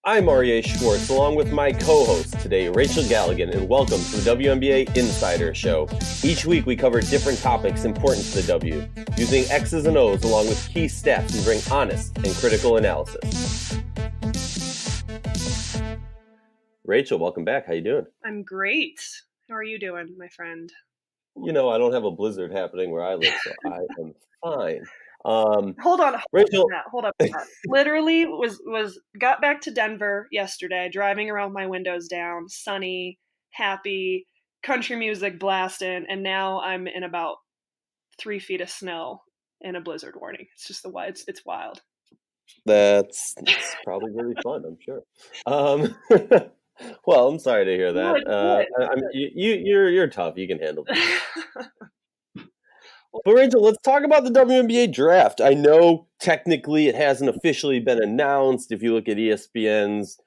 I'm Aryeh Schwartz, along with my co-host today, Rachel Galligan, and welcome to the WNBAinsidr Show. Each week we cover different topics important to the W, using X's and O's along with key stats to bring honest and critical analysis. Rachel, welcome back. How you doing? I'm great. How are you doing, my friend? You know, I don't have a blizzard happening where I live, so I am fine. Hold on, Rachel, hold up. Literally got back to Denver yesterday, driving around with my windows down, sunny, happy, country music blasting, and now I'm in about 3 feet of snow in a blizzard warning. It's just it's wild. That's probably really fun, I'm sure. Well, I'm sorry to hear that. You're tough. You can handle it. But Rachel, let's talk about the WNBA draft. I know technically it hasn't officially been announced. If you look at ESPN's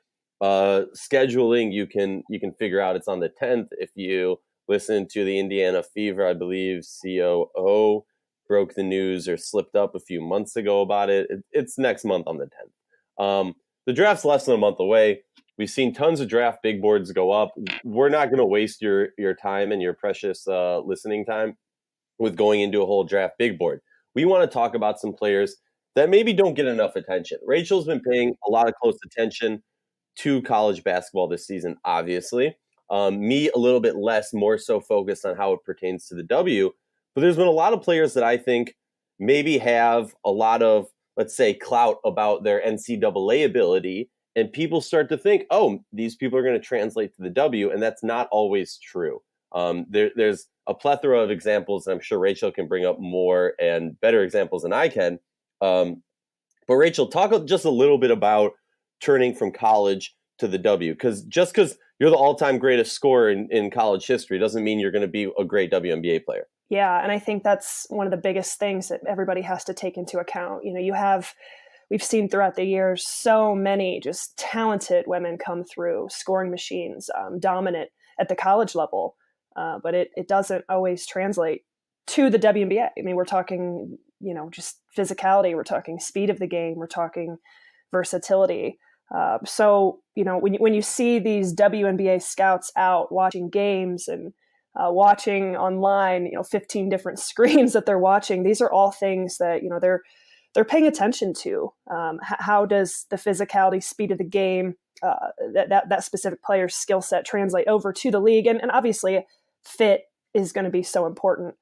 scheduling, you can figure out it's on the 10th. If you listen to the Indiana Fever, I believe COO broke the news or slipped up a few months ago about it. It's next month on the 10th. The draft's less than a month away. We've seen tons of draft big boards go up. We're not going to waste your time and your precious listening time with going into a whole draft big board. We want to talk about some players that maybe don't get enough attention. Rachel's been paying a lot of close attention to college basketball this season, obviously. Me, a little bit less, more so focused on how it pertains to the W. But there's been a lot of players that I think maybe have a lot of, let's say, clout about their NCAA ability. And people start to think, oh, these people are going to translate to the W. And that's not always true. There's a plethora of examples, and I'm sure Rachel can bring up more and better examples than I can. But Rachel, talk just a little bit about turning from college to the W, because just because you're the all-time greatest scorer in college history doesn't mean you're going to be a great WNBA player. Yeah, and I think that's one of the biggest things that everybody has to take into account. You know, we've seen throughout the years so many just talented women come through, scoring machines, dominant at the college level. But it doesn't always translate to the WNBA. I mean, we're talking, just physicality. We're talking speed of the game. We're talking versatility. So, when you see these WNBA scouts out watching games and watching online, 15 different screens that they're watching, these are all things that, they're paying attention to. How does the physicality, speed of the game, that specific player's skill set translate over to the league? And obviously, fit is going to be so important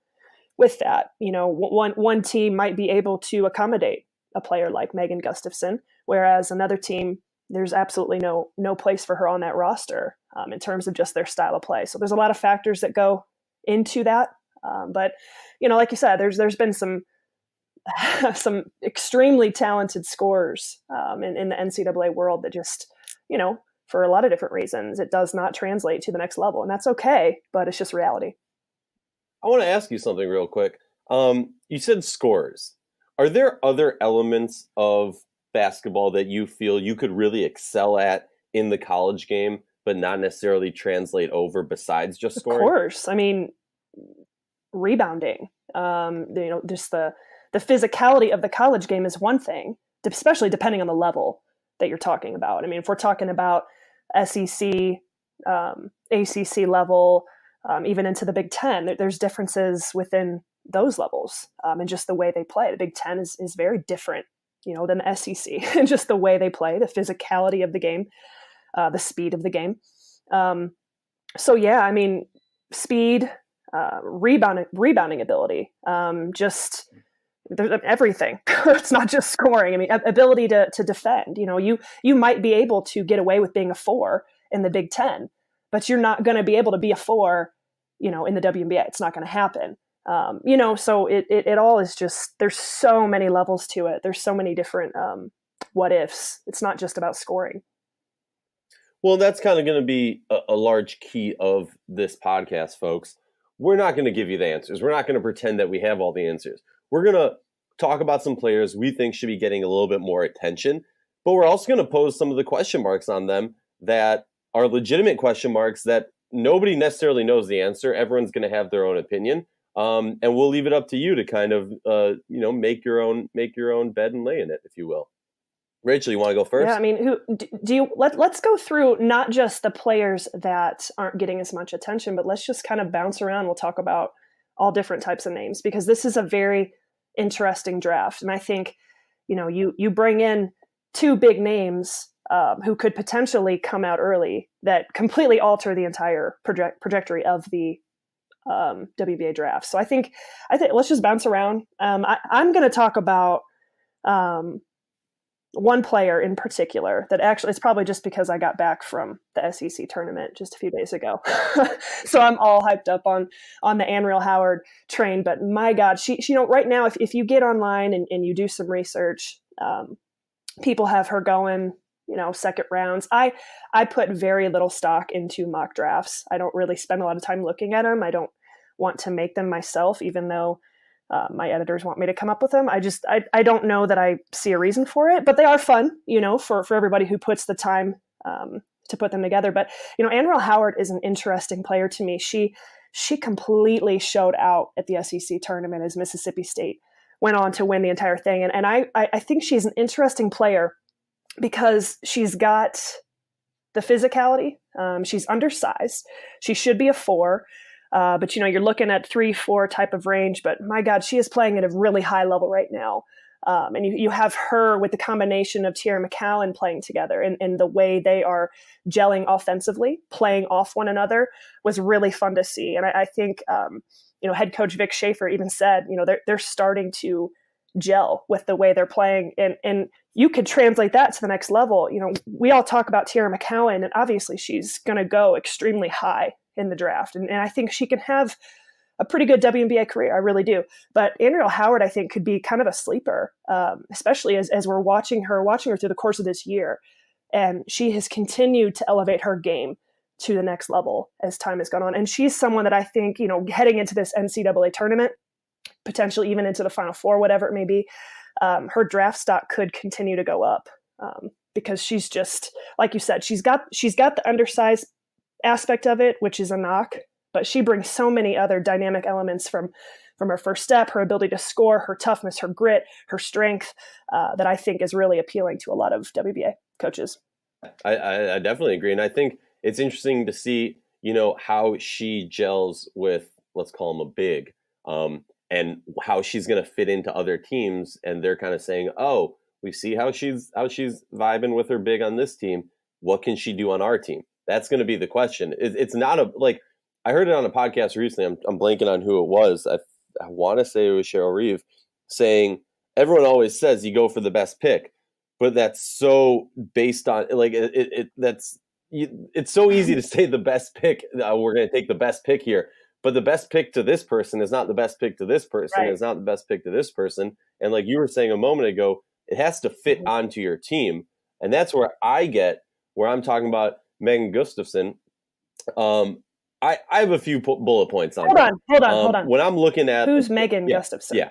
with that. One team might be able to accommodate a player like Megan Gustafson, whereas another team, there's absolutely no place for her on that roster in terms of just their style of play. So there's a lot of factors that go into that. But like you said, there's been some extremely talented scorers in the NCAA world that just, for a lot of different reasons, it does not translate to the next level. And that's okay, but it's just reality. I want to ask you something real quick. You said scorers. Are there other elements of basketball that you feel you could really excel at in the college game, but not necessarily translate over besides just scoring? Of course. I mean, rebounding, just the physicality of the college game is one thing, especially depending on the level that you're talking about. I mean, if we're talking about SEC, ACC level, even into the Big Ten, there's differences within those levels and just the way they play. The Big Ten is very different, than the SEC, and just the way they play, the physicality of the game, the speed of the game. So yeah, I mean, speed, rebounding ability, just everything. It's not just scoring. I mean, ability to defend. You might be able to get away with being a 4 in the Big Ten, but you're not going to be able to be a 4, in the WNBA. It's not going to happen. So it all is just, there's so many levels to it. There's so many different what ifs. It's not just about scoring. Well, that's kind of going to be a large key of this podcast, folks. We're not going to give you the answers. We're not going to pretend that we have all the answers. We're going to talk about some players we think should be getting a little bit more attention, but we're also going to pose some of the question marks on them that are legitimate question marks that nobody necessarily knows the answer. Everyone's going to have their own opinion. And we'll leave it up to you to kind of, make your own bed and lay in it, if you will. Rachel, you want to go first? Yeah, I mean, who do you let's go through not just the players that aren't getting as much attention, but let's just kind of bounce around. We'll talk about all different types of names because this is a very interesting draft. And I think, you bring in two big names who could potentially come out early that completely alter the entire trajectory of the WNBA draft. So I think let's just bounce around. I'm going to talk about one player in particular that actually, it's probably just because I got back from the SEC tournament just a few days ago. So I'm all hyped up on the Anriel Howard train, but my God, she right now, if you get online and you do some research, people have her going, second rounds. I put very little stock into mock drafts. I don't really spend a lot of time looking at them. I don't want to make them myself, even though my editors want me to come up with them. I don't know that I see a reason for it, but they are fun, for everybody who puts the time to put them together. But, Anriel Howard is an interesting player to me. She completely showed out at the SEC tournament as Mississippi State went on to win the entire thing. And I think she's an interesting player because she's got the physicality. She's undersized. She should be a 4. But, you're looking at 3-4 type of range. But my God, she is playing at a really high level right now. And you have her with the combination of Teaira Mcgowan playing together and the way they are gelling offensively, playing off one another was really fun to see. And I think, head coach Vic Schaefer even said, they're starting to gel with the way they're playing. And you could translate that to the next level. We all talk about Teaira Mcgowan, and obviously she's going to go extremely high in the draft. And I think she can have a pretty good WNBA career. I really do. But Anriel Howard, I think, could be kind of a sleeper, especially as we're watching her through the course of this year. And she has continued to elevate her game to the next level as time has gone on. And she's someone that I think, heading into this NCAA tournament, potentially even into the Final Four, whatever it may be, her draft stock could continue to go up because she's just, like you said, she's got the undersized aspect of it, which is a knock, but she brings so many other dynamic elements from her first step, her ability to score, her toughness, her grit, her strength, that I think is really appealing to a lot of WNBA coaches. I definitely agree. And I think it's interesting to see, how she gels with, let's call them a big, and how she's going to fit into other teams. And they're kind of saying, oh, we see how she's vibing with her big on this team. What can she do on our team? That's going to be the question. It's not I heard it on a podcast recently. I'm blanking on who it was. I want to say it was Cheryl Reeve saying, everyone always says you go for the best pick, but that's so based on it's so easy to say the best pick. We're going to take the best pick here, but the best pick to this person is not the best pick to this person. Right. It's not the best pick to this person. And like you were saying a moment ago, it has to fit onto your team. And that's where I'm talking about Megan Gustafson. I have a few bullet points on that. Hold on. When I'm looking at who's Megan Gustafson? Yeah.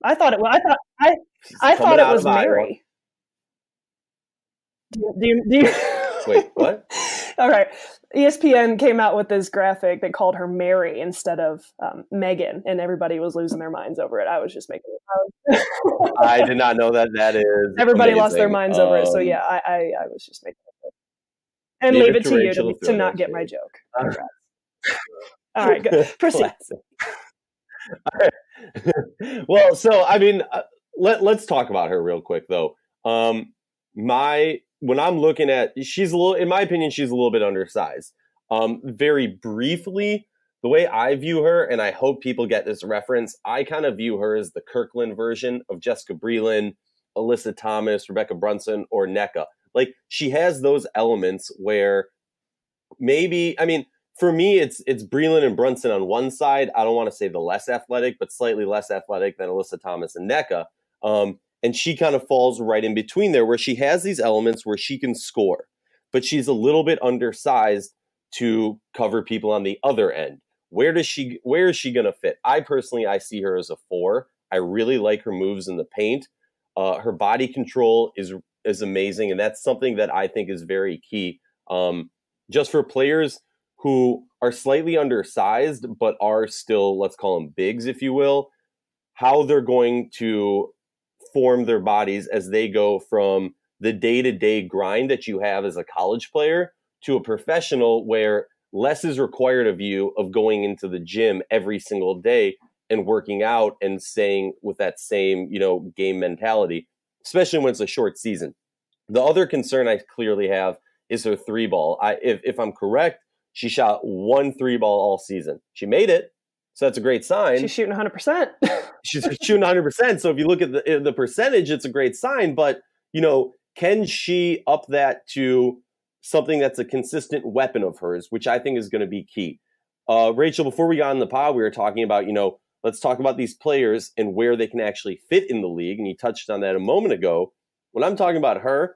I thought it was Mary. Do you Wait, what? All right. ESPN came out with this graphic that called her Mary instead of Megan, and everybody was losing their minds over it. I was just making it up. I did not know that is everybody amazing. Lost their minds over it. So yeah, I was just making it up. And leave it to you to not get my joke. All right, good. Proceed. All right. Well, so I mean, let's talk about her real quick though. When I'm looking at, in my opinion, she's a little bit undersized. Very briefly, the way I view her, and I hope people get this reference, I kind of view her as the Kirkland version of Jessica Breland, Alyssa Thomas, Rebecca Brunson, or Nneka. Like, she has those elements where maybe, I mean, for me, it's Breland and Brunson on one side. I don't want to say the less athletic, but slightly less athletic than Alyssa Thomas and Nneka. And she kind of falls right in between there, where she has these elements where she can score, but she's a little bit undersized to cover people on the other end. Where is she going to fit? I see her as a 4. I really like her moves in the paint. Her body control is amazing, and that's something that I think is very key. Just for players who are slightly undersized, but are still, let's call them bigs, if you will, how they're going to form their bodies as they go from the day-to-day grind that you have as a college player to a professional where less is required of you of going into the gym every single day and working out and staying with that same, game mentality, especially when it's a short season. The other concern I clearly have is her three ball. If I'm correct, she shot 1 3 ball all season. She made it, so that's a great sign. She's shooting 100%. She's shooting 100%. So if you look at the percentage, it's a great sign. But, can she up that to something that's a consistent weapon of hers, which I think is going to be key. Rachel, before we got on the pod, we were talking about, let's talk about these players and where they can actually fit in the league. And you touched on that a moment ago. When I'm talking about her,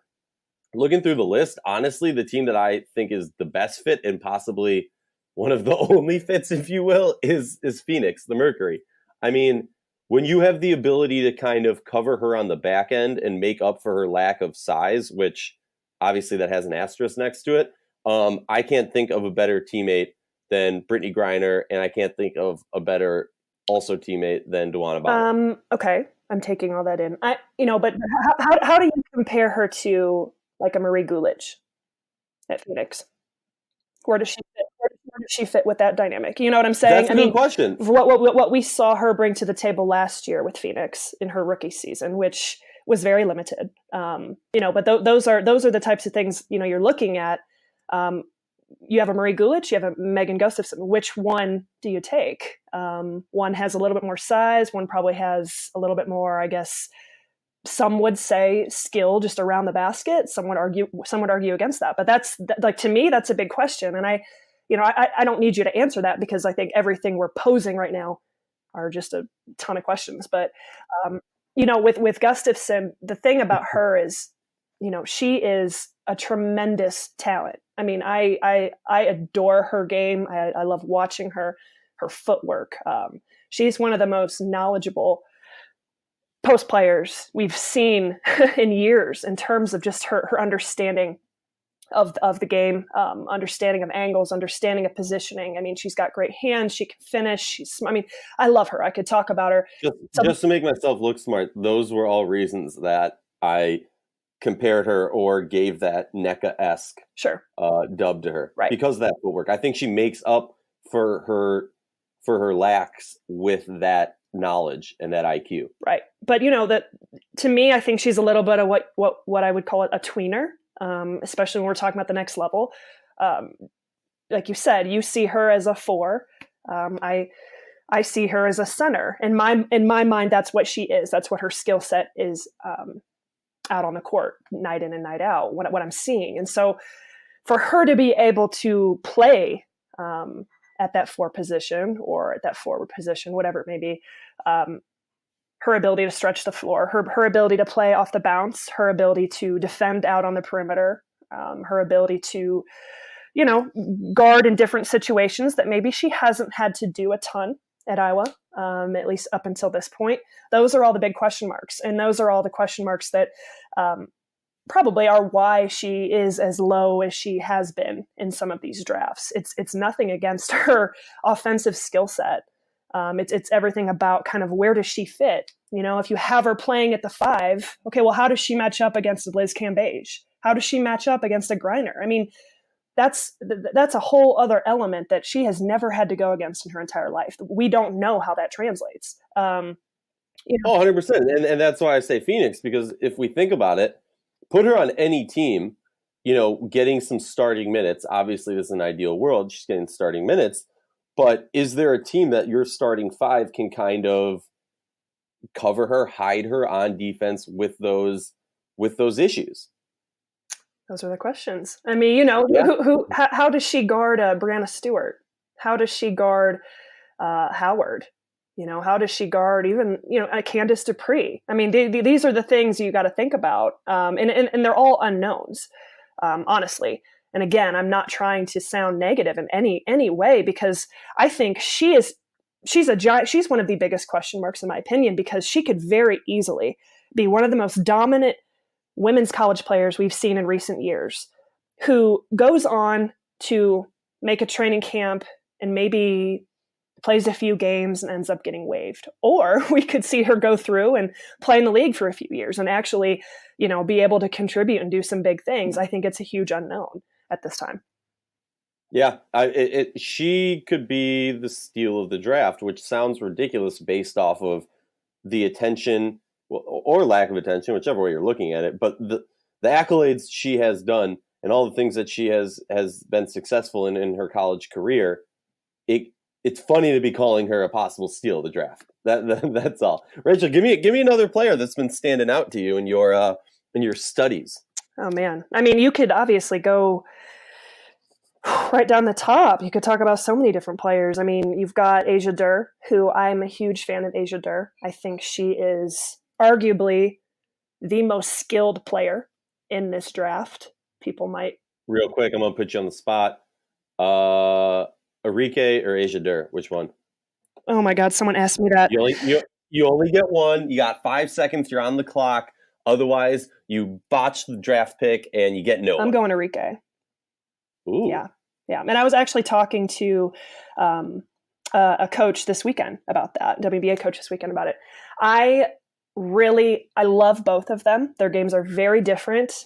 looking through the list, honestly, the team that I think is the best fit and possibly one of the only fits, if you will, is Phoenix, the Mercury. I mean, when you have the ability to kind of cover her on the back end and make up for her lack of size, which obviously that has an asterisk next to it, I can't think of a better teammate than Brittany Griner, and I can't think of a better also teammate than Wnba. Okay, I'm taking all that in. But how do you compare her to like a Marie Gulich at Phoenix? Where does she fit? Where does she fit with that dynamic? You know what I'm saying? That's a good question. What we saw her bring to the table last year with Phoenix in her rookie season, which was very limited. But those are the types of things you're looking at. You have a Marie Gulich, you have a Megan Gustafson. Which one do you take? One has a little bit more size. One probably has a little bit more, I guess. Some would say skill just around the basket. Some would argue against that. But that's to me, that's a big question. And I don't need you to answer that because I think everything we're posing right now are just a ton of questions. But with Gustafson, the thing about her is, she is a tremendous talent. I mean, I adore her game. I love watching her footwork. She's one of the most knowledgeable post players we've seen in years in terms of just her understanding of the game, understanding of angles, understanding of positioning. I mean, she's got great hands. She can finish. I love her. I could talk about her. Just to make myself look smart, those were all reasons that I compared her or gave that NECA-esque dub to her. Right. Because of that footwork. I think she makes up for her lacks with that knowledge and that IQ. Right. But that to me, I think she's a little bit of what I would call a tweener, especially when we're talking about the next level. Like you said, you see her as a 4. I see her as a center. In my mind, that's what she is. That's what her skill set is out on the court, night in and night out, what I'm seeing. And so for her to be able to play at that 4 position or at that forward position, whatever it may be, her ability to stretch the floor, her ability to play off the bounce, her ability to defend out on the perimeter, her ability to, guard in different situations that maybe she hasn't had to do a ton at Iowa, at least up until this point. Those are all the big question marks. And those are all the question marks that probably are why she is as low as she has been in some of these drafts. It's nothing against her offensive skill set. It's everything about kind of where does she fit? If you have her playing at the 5, okay, well, how does she match up against Liz Cambage? How does she match up against a Griner? I mean, that's a whole other element that she has never had to go against in her entire life. We don't know how that translates. 100%. And that's why I say Phoenix, because if we think about it, put her on any team, getting some starting minutes. Obviously, this is an ideal world. She's getting starting minutes. But is there a team that your starting 5 can kind of cover her, hide her on defense with those issues? Those are the questions. I mean, how does she guard Brianna Stewart? How does she guard Howard? How does she guard even, Candice Dupree? I mean, these are the things you got to think about. And they're all unknowns, honestly. And again, I'm not trying to sound negative in any way, because I think she's a giant. She's one of the biggest question marks in my opinion, because she could very easily be one of the most dominant women's college players we've seen in recent years, who goes on to make a training camp and maybe plays a few games and ends up getting waived. Or we could see her go through and play in the league for a few years and actually, be able to contribute and do some big things. I think it's a huge unknown at this time. Yeah, she could be the steal of the draft, which sounds ridiculous based off of the attention or lack of attention, whichever way you're looking at it. But the accolades she has done and all the things that she has been successful in her college career, it's funny to be calling her a possible steal of the draft. That's all. Rachel, give me another player that's been standing out to you in your studies. Oh man, I mean, you could obviously go right down the top. You could talk about so many different players. I mean, you've got Asia Durr, who I'm a huge fan of. Asia Durr, I think she is arguably the most skilled player in this draft. People might. Real quick, I'm gonna put you on the spot. Enrique or Asia Durr, which one? Oh my God, someone asked me that. You only get one. You got 5 seconds. You're on the clock. Otherwise, you botch the draft pick and you get no one. I'm going Enrique. Ooh. Yeah. And I was actually talking to a coach this weekend about that, WNBA coach this weekend about it. I love both of them. Their games are very different.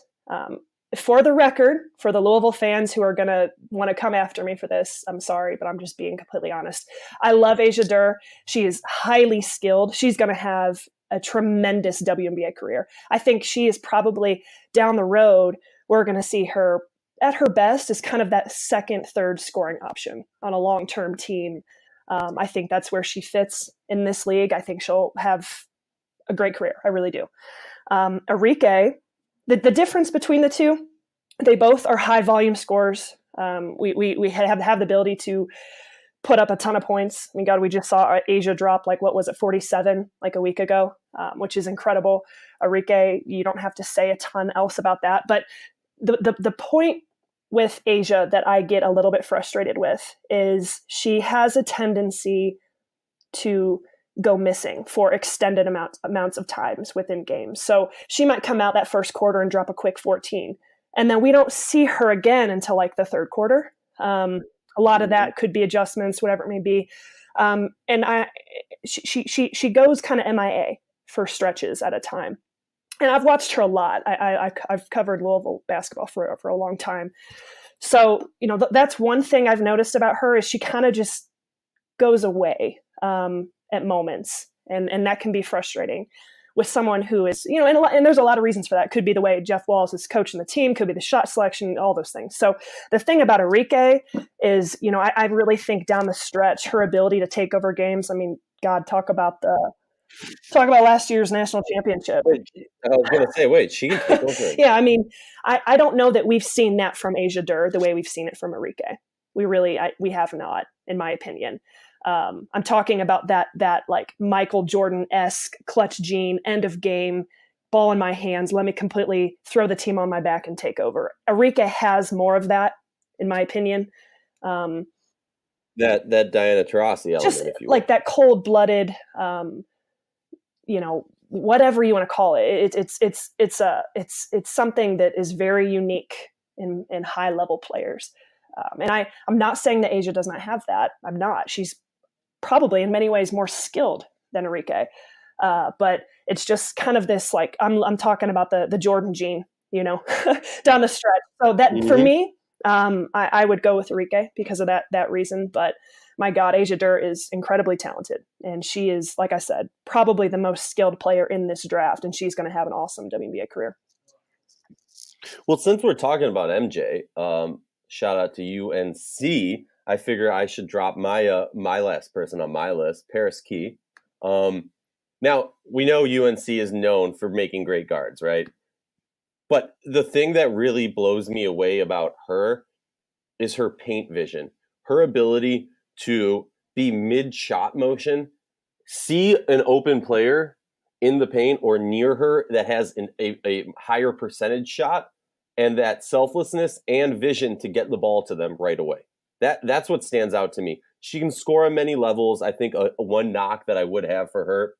For the record, for the Louisville fans who are going to want to come after me for this, I'm sorry, but I'm just being completely honest. I love Asia Durr. She is highly skilled. She's going to have a tremendous WNBA career. I think she is probably down the road, we're going to see her at her best is kind of that second, third scoring option on a long-term team. I think that's where she fits in this league. I think she'll have a great career. I really do. Enrique, the difference between the two, they both are high volume scorers. We have the ability to put up a ton of points. I mean, God, we just saw Asia drop 47 a week ago, which is incredible. Enrique, you don't have to say a ton else about that. But the point with Asia that I get a little bit frustrated with is she has a tendency to go missing for extended amounts of times within games. So she might come out that first quarter and drop a quick 14. And then we don't see her again until the third quarter. A lot of that could be adjustments, whatever it may be. She goes kind of MIA for stretches at a time. And I've watched her a lot. I've covered Louisville basketball for a long time. So, that's one thing I've noticed about her is she kind of just goes away at moments. And that can be frustrating with someone who is, and there's a lot of reasons for that. Could be the way Jeff Walls is coaching the team, could be the shot selection, all those things. So the thing about Enrique is, I really think down the stretch, her ability to take over games. I mean, God, talk about last year's national championship. I was going to say, she can take over. Yeah, I mean, I don't know that we've seen that from Asia Durr the way we've seen it from Enrique. We have not, in my opinion. I'm talking about that Michael Jordan-esque clutch gene, end of game, ball in my hands, let me completely throw the team on my back and take over. Enrique has more of that, in my opinion. That Diana Taurasi element, just if you will. That cold-blooded, whatever you want to call it. It's something that is very unique in high-level players. And I'm not saying that Asia does not have that. I'm not. She's probably in many ways more skilled than Enrique. But it's just kind of this, I'm talking about the Jordan gene, down the stretch. So that for me, I would go with Enrique because of that reason. But my God, Asia Durr is incredibly talented. And she is, like I said, probably the most skilled player in this draft. And she's going to have an awesome WNBA career. Well, since we're talking about MJ, shout out to UNC. I figure I should drop my last person on my list, Paris Key. Now, we know UNC is known for making great guards, right? But the thing that really blows me away about her is her paint vision. Her ability to be mid-shot motion, see an open player in the paint or near her that has a higher percentage shot, and that selflessness and vision to get the ball to them right away. That's what stands out to me. She can score on many levels. I think a one knock that I would have for her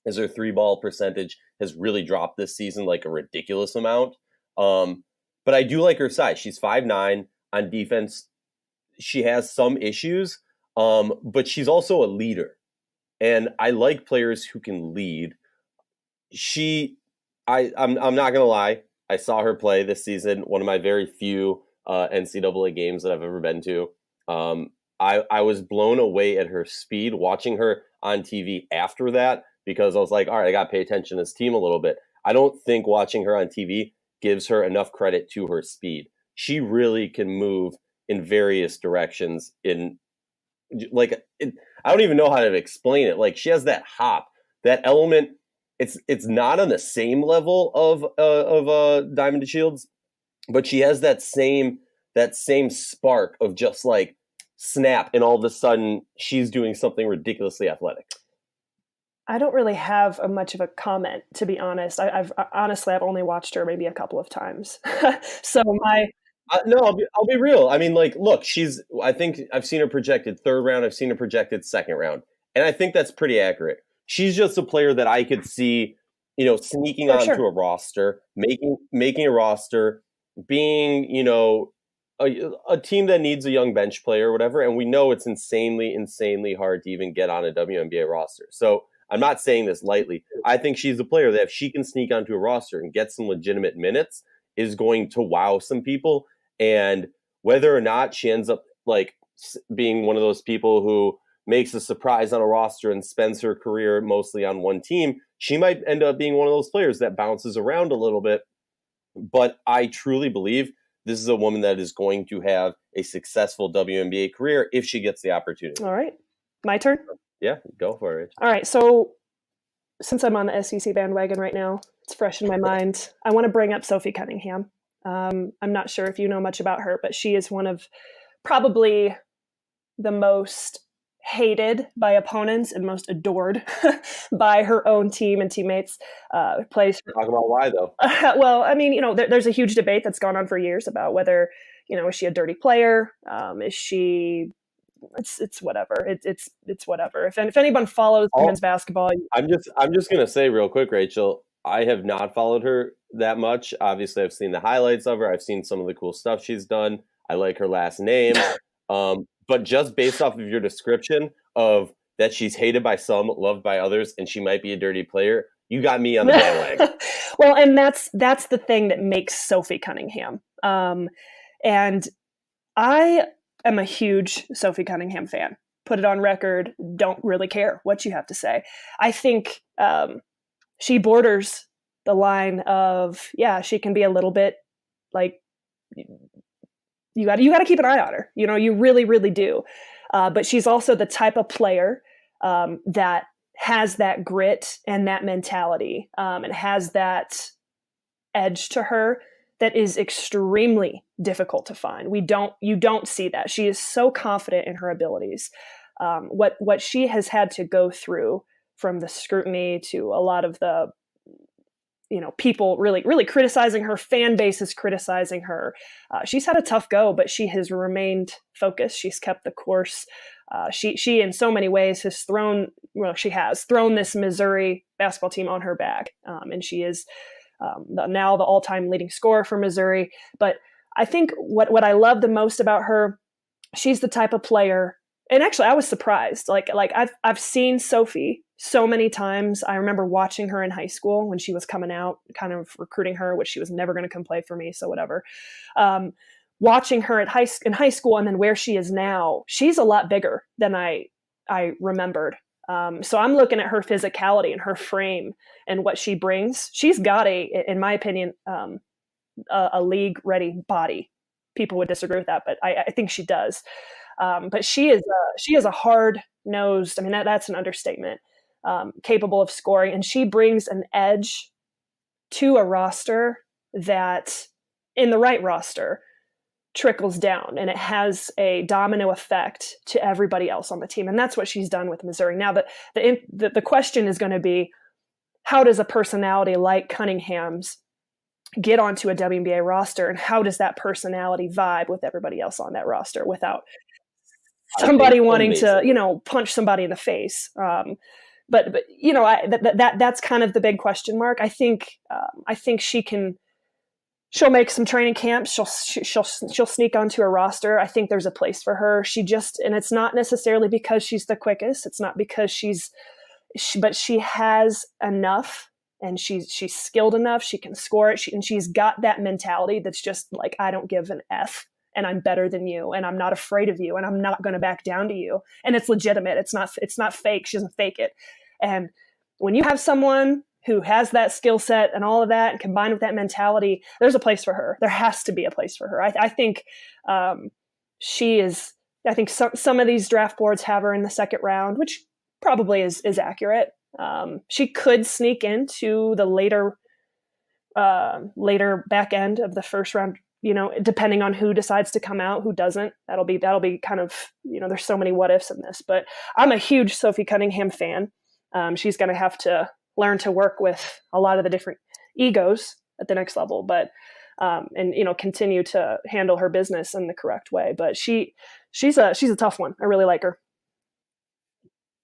is her 3-ball percentage has really dropped this season like a ridiculous amount. But I do like her size. She's 5'9". On defense, she has some issues. But she's also a leader. And I like players who can lead. I'm not gonna lie. I saw her play this season. One of my very few NCAA games that I've ever been to. I was blown away at her speed watching her on TV after that, because I was like, all right, I got to pay attention to this team a little bit. I don't think watching her on TV gives her enough credit to her speed. She really can move in various directions I don't even know how to explain it. Like, she has that hop, that element. It's not on the same level of Diamond DeShields, but she has that same spark of just like snap, and all of a sudden she's doing something ridiculously athletic. I don't really have much of a comment, to be honest. I've only watched her maybe a couple of times. So no, I'll be real. I mean, like, look, I think I've seen her projected 3rd round. I've seen her projected 2nd round. And I think that's pretty accurate. She's just a player that I could see, sneaking onto a roster, making a roster, being, a team that needs a young bench player or whatever. And we know it's insanely, insanely hard to even get on a WNBA roster. So I'm not saying this lightly. I think she's a player that if she can sneak onto a roster and get some legitimate minutes, is going to wow some people. And whether or not she ends up like being one of those people who makes a surprise on a roster and spends her career mostly on one team, she might end up being one of those players that bounces around a little bit. But I truly believe this is a woman that is going to have a successful WNBA career if she gets the opportunity. All right. My turn? Yeah, go for it. All right. So since I'm on the SEC bandwagon right now, it's fresh in my mind. I want to bring up Sophie Cunningham. I'm not sure if you know much about her, but she is one of probably the most hated by opponents and most adored by her own team and teammates. Talk about why, though. Well, I mean, there's a huge debate that's gone on for years about whether, is she a dirty player? Is she? It's whatever. It's whatever. If anyone follows women's basketball, I'm just gonna say real quick, Rachel, I have not followed her that much. Obviously, I've seen the highlights of her. I've seen some of the cool stuff she's done. I like her last name. But just based off of your description of that she's hated by some, loved by others, and she might be a dirty player, you got me on the bandwagon. Well, and that's the thing that makes Sophie Cunningham. And I am a huge Sophie Cunningham fan. Put it on record. Don't really care what you have to say. I think she borders the line of, she can be a little bit like, you got to keep an eye on her. You really, really do. But she's also the type of player that has that grit and that mentality, and has that edge to her that is extremely difficult to find. You don't see that. She is so confident in her abilities. What she has had to go through, from the scrutiny to a lot of the people really, really criticizing her, fan bases criticizing her. She's had a tough go, but she has remained focused. She's kept the course. She in so many ways has thrown this Missouri basketball team on her back. And she is now the all-time leading scorer for Missouri. But I think what I love the most about her, she's the type of player. And actually, I was surprised. Like I've seen Sophie so many times. I remember watching her in high school when she was coming out, kind of recruiting her, which she was never going to come play for me. So whatever. Watching her in high school, and then where she is now, she's a lot bigger than I remembered. So I'm looking at her physicality and her frame and what she brings. She's got in my opinion, a league ready body. People would disagree with that, but I think she does. But she is a hard-nosed, I mean, that's an understatement, capable of scoring. And she brings an edge to a roster that, in the right roster, trickles down, and it has a domino effect to everybody else on the team. And that's what she's done with Missouri. Now, the question is going to be, how does a personality like Cunningham's get onto a WNBA roster, and how does that personality vibe with everybody else on that roster without somebody wanting to, punch somebody in the face? But that's kind of the big question mark. I think she'll make some training camps. She'll sneak onto a roster. I think there's a place for her. And it's not necessarily because she's the quickest. It's not because but she has enough, and she's skilled enough. She can score it. And she's got that mentality that's just like, I don't give an F, and I'm better than you, and I'm not afraid of you, and I'm not going to back down to you. And it's legitimate. It's not fake. She doesn't fake it. And when you have someone who has that skill set and all of that, and combined with that mentality, there's a place for her. There has to be a place for her. I think she is. I think some of these draft boards have her in the second round, which probably is accurate. She could sneak into the later back end of the first round. Depending on who decides to come out, who doesn't. That'll be kind of, there's so many what ifs in this. But I'm a huge Sophie Cunningham fan. She's going to have to learn to work with a lot of the different egos at the next level, but continue to handle her business in the correct way. But she's a tough one. I really like her.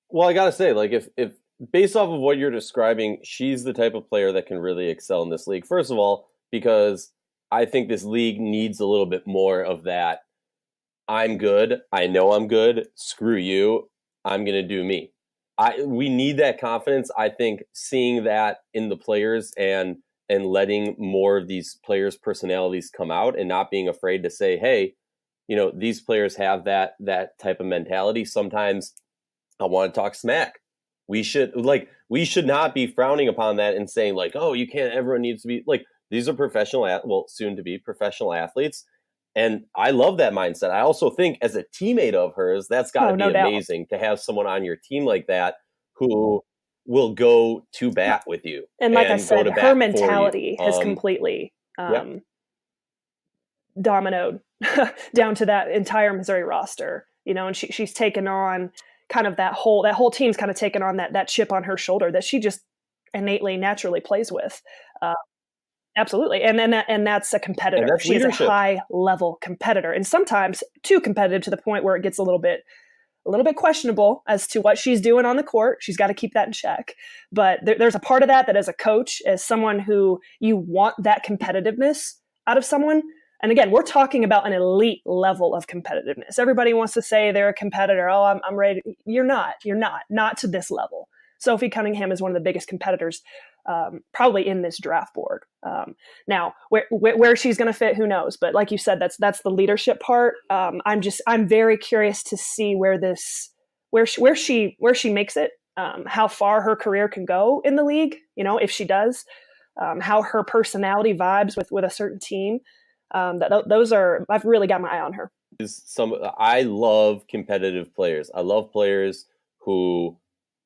Well, I gotta say, like, if based off of what you're describing, she's the type of player that can really excel in this league. First of all, because I think this league needs a little bit more of that. I'm good. I know I'm good. Screw you. I'm gonna do me. We need that confidence. I think seeing that in the players and letting more of these players' personalities come out, and not being afraid to say, hey, these players have that type of mentality. Sometimes I want to talk smack. We should not be frowning upon that and saying like, oh, you can't, everyone needs to be like, these are soon to be professional athletes. And I love that mindset. I also think as a teammate of hers, that's got to be amazing to have someone on your team like that who will go to bat with you. And like I said, her mentality has completely dominoed down to that entire Missouri roster, and she's taken on kind of that whole team's kind of taken on that chip on her shoulder that she just innately, naturally plays with. Absolutely. And that's a competitor. She's a high level competitor, and sometimes too competitive to the point where it gets a little bit questionable as to what she's doing on the court. She's got to keep that in check. But there's a part of that as a coach, as someone who you want that competitiveness out of someone. And again, we're talking about an elite level of competitiveness. Everybody wants to say they're a competitor. Oh, I'm ready. You're not to this level. Sophie Cunningham is one of the biggest competitors probably in this draft board. Now, where she's going to fit, who knows? But like you said, that's the leadership part. I'm very curious to see where she makes it, how far her career can go in the league. If she does, how her personality vibes with a certain team. I've really got my eye on her. I love competitive players. I love players who,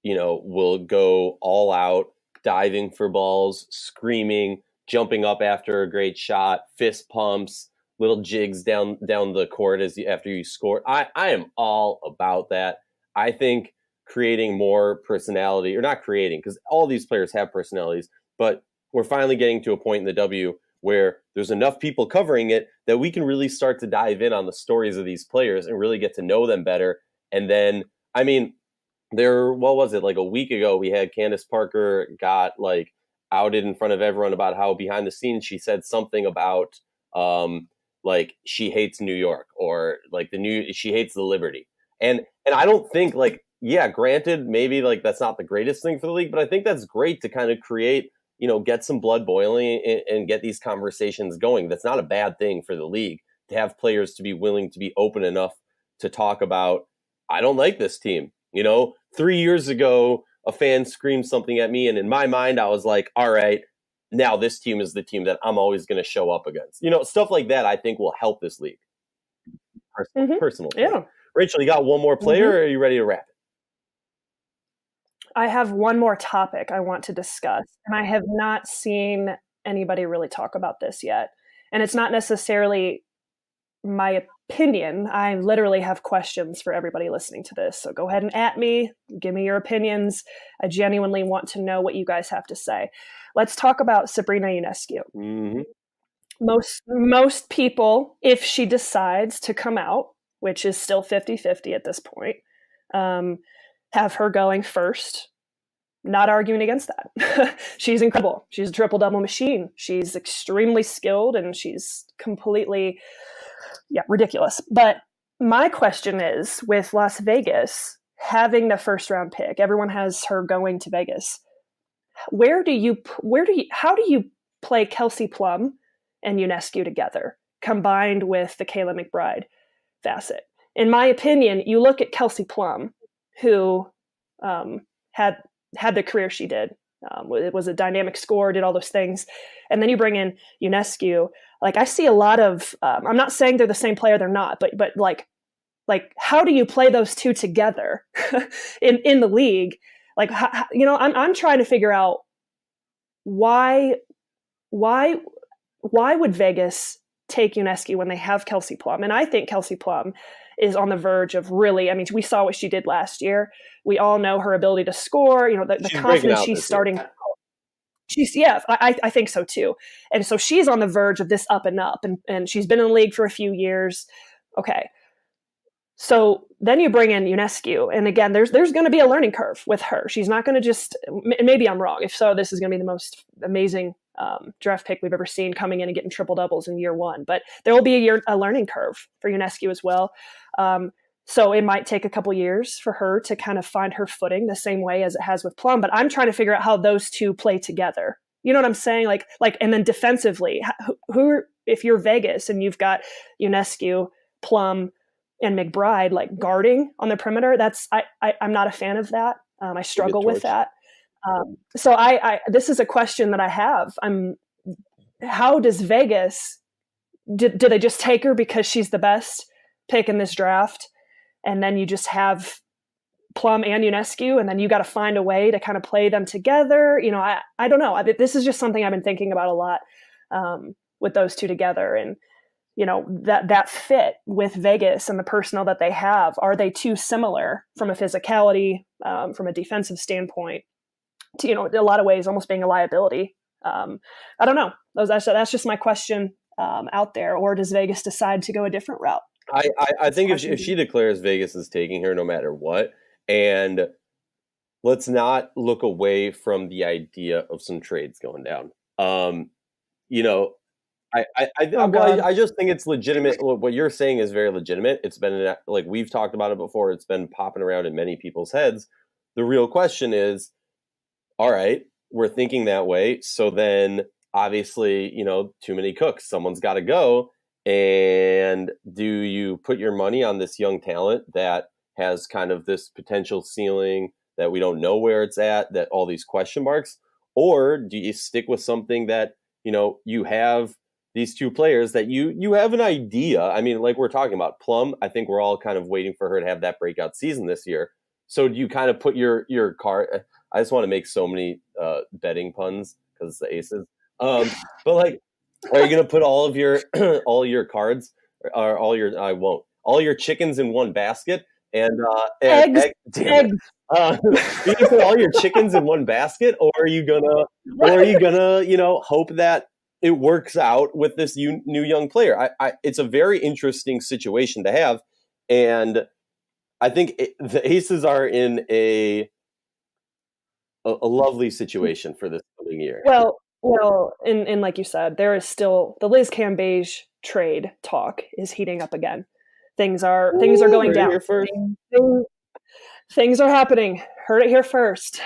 will go all out, diving for balls, screaming, jumping up after a great shot, fist pumps, little jigs down the court after you score. I am all about that. I think creating more personality, or not creating, because all these players have personalities, but we're finally getting to a point in the W where there's enough people covering it that we can really start to dive in on the stories of these players and really get to know them better. And then, what was it, like a week ago, we had Candice Parker got like outed in front of everyone about how behind the scenes she said something about like she hates New York, or like she hates the Liberty. And I don't think granted, maybe like that's not the greatest thing for the league, but I think that's great to kind of create, get some blood boiling and get these conversations going. That's not a bad thing for the league to have players to be willing to be open enough to talk about, I don't like this team. 3 years ago, a fan screamed something at me, and in my mind, I was like, all right, now this team is the team that I'm always going to show up against. Stuff like that I think will help this league. Personal. Yeah. Rachel, you got one more player, or are you ready to wrap it? I have one more topic I want to discuss, and I have not seen anybody really talk about this yet. And it's not necessarily my opinion. I literally have questions for everybody listening to this. So go ahead and at me, give me your opinions. I genuinely want to know what you guys have to say. Let's talk about Sabrina Ionescu. Mm-hmm. Most people, if she decides to come out, which is still 50-50 at this point, have her going first. not arguing against that. She's incredible. She's a triple-double machine. She's extremely skilled, and she's completely, ridiculous. But my question is, with Las Vegas having the first-round pick, everyone has her going to Vegas. How do you play Kelsey Plum and Ionescu together, combined with the Kayla McBride facet? In my opinion, you look at Kelsey Plum, who had the career she did. It was a dynamic scorer, did all those things. And then you bring in Ionescu. Like, I see a lot of, I'm not saying they're the same player, they're not, but like, how do you play those two together in the league? Like, I'm trying to figure out why would Vegas take Ionescu when they have Kelsey Plum? And I think Kelsey Plum is on the verge of really, I mean, we saw what she did last year. We all know her ability to score, the confidence she's starting. I think so too. And so she's on the verge of this up and up, and she's been in the league for a few years. Okay. So then you bring in Ionescu, and again, there's going to be a learning curve with her. She's not going to just, maybe I'm wrong. If so, this is going to be the most amazing draft pick we've ever seen, coming in and getting triple doubles in year one. But there will be a learning curve for Ionescu as well. So it might take a couple years for her to kind of find her footing the same way as it has with Plum. But I'm trying to figure out how those two play together. You know what I'm saying? Like, and then defensively, if you're Vegas and you've got Ionescu, Plum, and McBride like guarding on the perimeter, I'm not a fan of that. I struggle with that. So this is a question that I have. How does Vegas, do they just take her because she's the best pick in this draft, and then you just have Plum and Ionescu, and then you got to find a way to kind of play them together? I don't know. This is just something I've been thinking about a lot with those two together, and that fit with Vegas and the personnel that they have. Are they too similar from a physicality, from a defensive standpoint, to, in a lot of ways, almost being a liability? I don't know. That's just my question out there. Or does Vegas decide to go a different route? I think if she declares Vegas is taking her no matter what, and let's not look away from the idea of some trades going down. I just think it's legitimate. What you're saying is very legitimate. It's been, like, we've talked about it before. It's been popping around in many people's heads. The real question is, all right, we're thinking that way. So then obviously, too many cooks. Someone's got to go. And do you put your money on this young talent that has kind of this potential ceiling that we don't know where it's at, that all these question marks? Or do you stick with something that, you have these two players that you have an idea? I mean, like we're talking about Plum, I think we're all kind of waiting for her to have that breakout season this year. So do you kind of put your card? I just want to make so many betting puns because it's the Aces. But like, are you going to put all of your cards or all your chickens in one basket and eggs? You can put all your chickens in one basket, or are you gonna hope that it works out with this new young player? It's a very interesting situation to have, and I think the Aces are in a lovely situation for this coming year. Well, and like you said, there is still the Liz Cambage trade talk is heating up again. Things are going down. Things are happening. Heard it here first.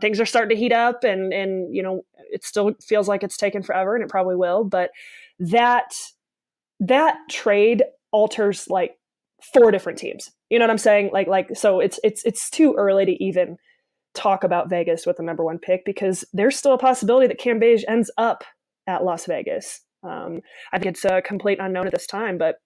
Things are starting to heat up, and it still feels like it's taken forever, and it probably will. But that trade alters like 4 different teams. You know what I'm saying? Like so it's too early to even talk about Vegas with the number 1 pick, because there's still a possibility that Cambage ends up at Las Vegas. I think it's a complete unknown at this time, but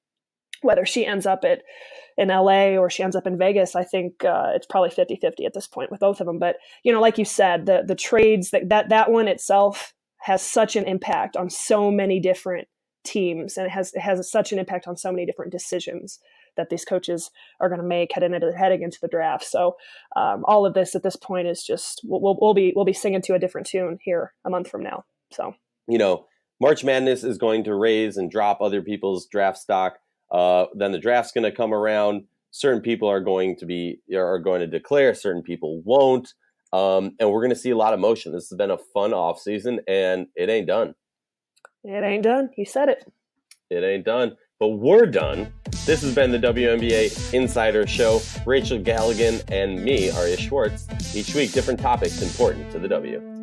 whether she ends up in LA or she ends up in Vegas, I think it's probably 50-50 at this point with both of them. But, like you said, the trades, that one itself has such an impact on so many different teams, and it has such an impact on so many different decisions that these coaches are going to make heading into the draft. So all of this at this point is just, we'll be singing to a different tune here a month from now. So, March Madness is going to raise and drop other people's draft stock. Then the draft's going to come around. Certain people are going to declare, certain people won't. And we're going to see a lot of motion. This has been a fun offseason, and it ain't done. It ain't done. You said it. It ain't done. But we're done. This has been the WNBA Insider Show. Rachel Galligan and me, Arya Schwartz. Each week, different topics important to the W.